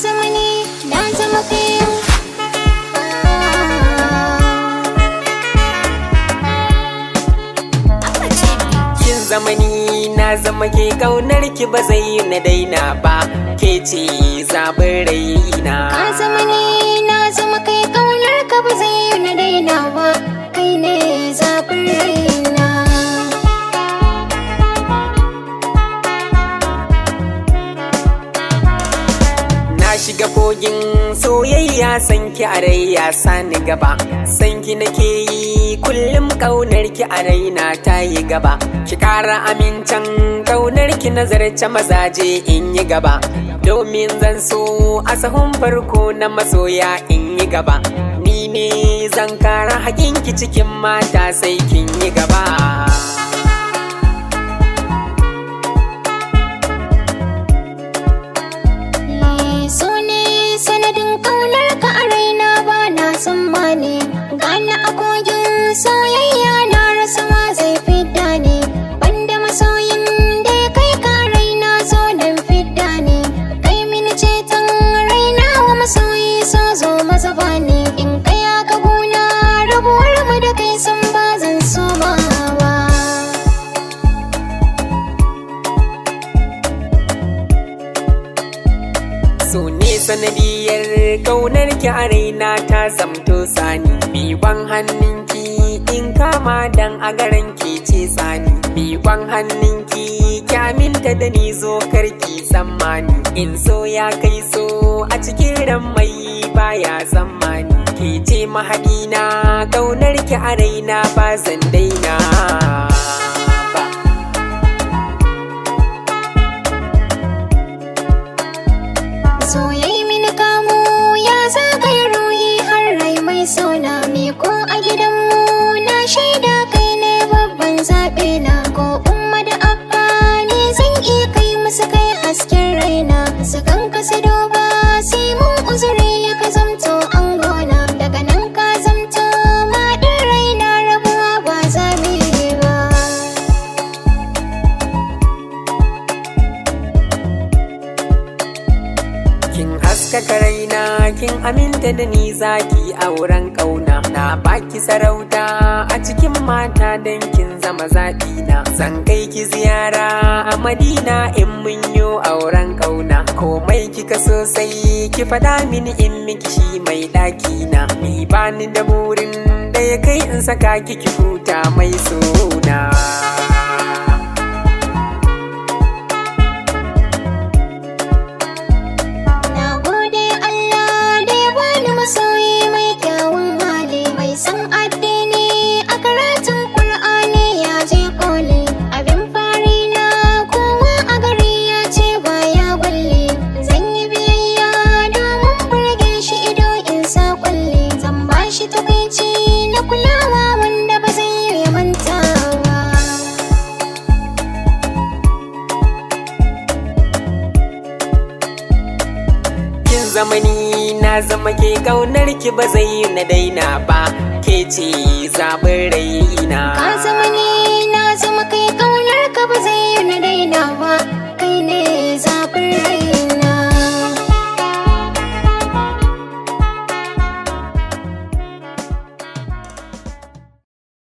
zama ni na zama kai. Kin zama ni na zama ke, kaunar ki ba zai na daina ba, ke ce zaɓin raina. Ka zama ni na zama kai, kaunar ka ba zai na daina ba, kai ne zaɓin raina. Na shiga kogin soyayya, sanki a rai ya sani gaba, sanki nake yi kullum, kaunar ki a raina ta yi gaba. Ki kara amincin kaunar ki, nazarce mazaje in yi gaba, domin zan so a sahun farko na masoya in yi gaba. Ni ne zan kara haƙinki cikin mata, sai kin yi gaba. So ne sanadin kaunar ka a raina, ba na tsammani gana a kogin soyayya, na rasa ma zai fidda ni, banda masoyin da ya kai ka raina, zo dan fidda ni, kai mini ceton raina wa masoyi, so zo maza bani in kaya ka guna, rabuwar mu da kai san ba zan so ba. So ne sanadiyar kaunar ki a raina, ta zamto sani, miƙon hannunki in kama dan a garan ki ce sani, miƙon hannunki ki aminta da ni, zo karki tsammani, in so ya kai so a cikin ran mai baya tsammani, ki ce mahaɗina, kaunar ki a raina ba zan daina ba. Soyayi mini kamu ya zagaya ruhi har rai mai sona, miko a gidanmu na shaida kai ne babban zaɓe na, ko umma da abba ne zan iya kai musu kai hasken raina, su kanka su duba sai mun uzuri ya ka zamto an gona, daga nan ka zamto maɗin raina, rabuwa ba za mu yi ba. Kin haskaka raina, kin aminta da ni, zaki auren kauna, na baki sarauta a cikin mata, dan kin zama zaɓina. Zan kai ki ziyara a Madina in mun yo auren kauna, komai kika so sai ki faɗa mini in miki shi mai ɗakina. Ni bani da burin da ya kai in saka ki huta mai suna. Na gode Allah da ya bani masoyi mai kyawun hali, mai san addini a karatun Kur'ani ya je koli, abin fari na kowa a gari ya ce baya gwalli, zan yi biyayya domin burge shi ido in sa kwalli, zan ba shi takaici na kulawa wanda ba zai yi mantawa. Kin zama ni na zama ke, kaunar ki ba zai na daina ba, ke ce zaɓin raina. Ka zama